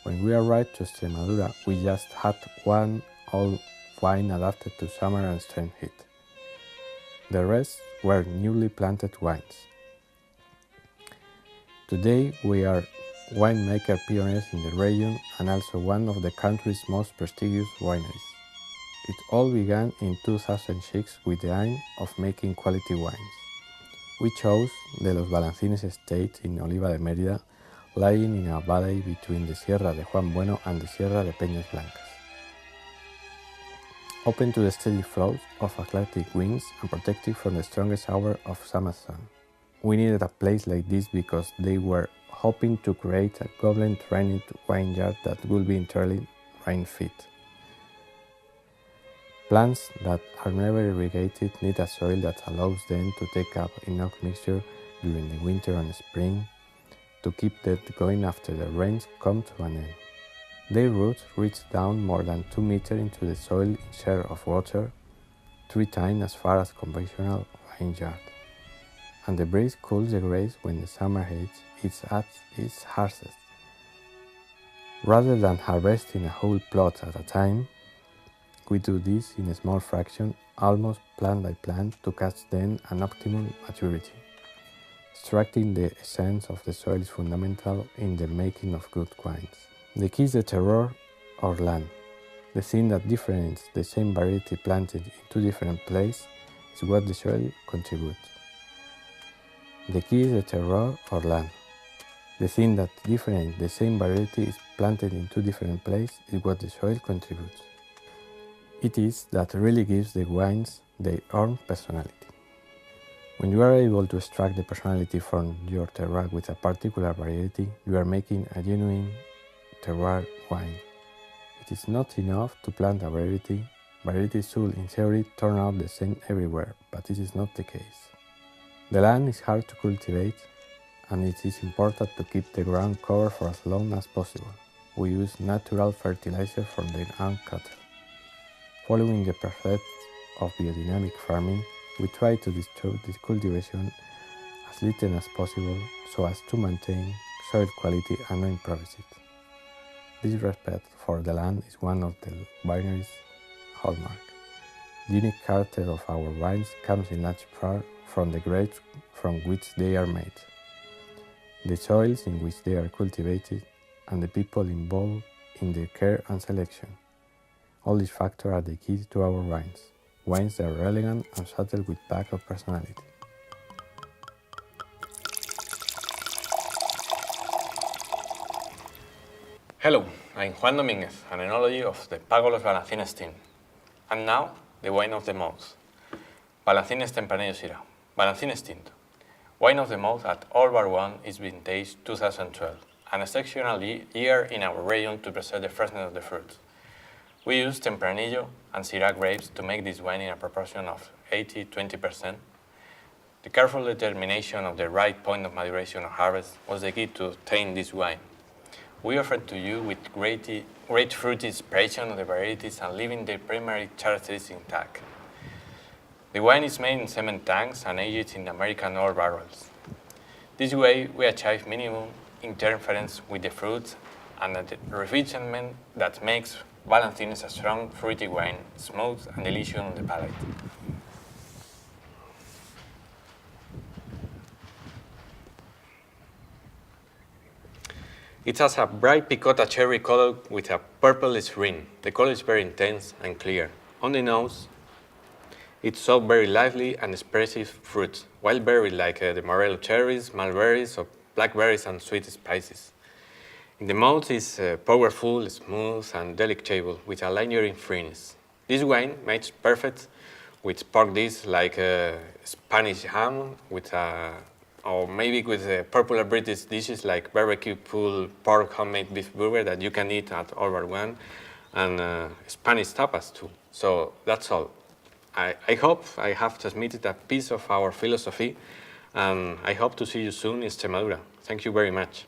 When we arrived to Extremadura, we just had one old wine adapted to summer and extreme heat. The rest were newly planted wines. Today we are winemaker pioneers in the region and also one of the country's most prestigious wineries. It all began in 2006 with the aim of making quality wines. We chose the Los Balancines estate in Oliva de Mérida, lying in a valley between the Sierra de Juan Bueno and the Sierra de Peñas Blancas. Open to the steady flows of Atlantic winds and protected from the strongest hour of summer sun. We needed a place like this because they were hoping to create a goblet-trained vineyard that would be entirely rain-fit. Plants that are never irrigated need a soil that allows them to take up enough moisture during the winter and spring to keep them going after the rains come to an end. Their roots reach down more than 2 meters into the soil in share of water, 3 times as far as conventional vineyard. And the breeze cools the grapes when the summer heat is at its harshest. Rather than harvesting a whole plot at a time, we do this in a small fraction, almost plant by plant, to catch then an optimum maturity. Extracting the essence of the soil is fundamental in the making of good wines. The key is the terroir or land. The thing that differentiates the same variety planted in 2 different places is what the soil contributes. The key is the terroir or land. The thing that differentiates the same variety is planted in 2 different places is what the soil contributes. It is that really gives the wines their own personality. When you are able to extract the personality from your terroir with a particular variety, you are making a genuine terroir wine. It is not enough to plant a variety. Varieties should, in theory, turn out the same everywhere, but this is not the case. The land is hard to cultivate, and it is important to keep the ground covered for as long as possible. We use natural fertilizer from the own cattle. Following the precepts of biodynamic farming, we try to disturb the cultivation as little as possible so as to maintain soil quality and not improvise it. This respect for the land is one of the winery's hallmark. The unique character of our wines comes in large part from the grapes from which they are made, the soils in which they are cultivated, and the people involved in their care and selection. All these factors are the key to our wines that are elegant and subtle with pack of personality. Hello, I'm Juan Domínguez, an enology of the Pago Los Balancines team. And now, the wine of the month. Balancines Tempranillo Syrah, Balancines Tinto. Wine of the month at All Bar One is vintage 2012, an exceptional year in our region to preserve the freshness of the fruits. We use Tempranillo and Syrah grapes to make this wine in a proportion of 80-20%. The careful determination of the right point of maturation or harvest was the key to obtain this wine. We offer to you with great fruity inspiration of the varieties and leaving their primary characteristics intact. The wine is made in cement tanks and aged in American oak barrels. This way, we achieve minimum interference with the fruits and a refinement that makes Balancines a strong, fruity wine, smooth and delicious on the palate. It has a bright picota cherry color with a purplish ring. The color is very intense and clear. On the nose, it shows very lively and expressive fruits, wild berries like the morello cherries, mulberries, or blackberries and sweet spices. In the mouth is powerful, smooth, and delectable with a lingering freeness. This wine makes perfect with pork dish like Spanish ham, or maybe with popular British dishes like barbecue pulled pork homemade beef burger that you can eat at All Bar One, and Spanish tapas too. So that's all. I hope I have transmitted a piece of our philosophy, and I hope to see you soon in Extremadura. Thank you very much.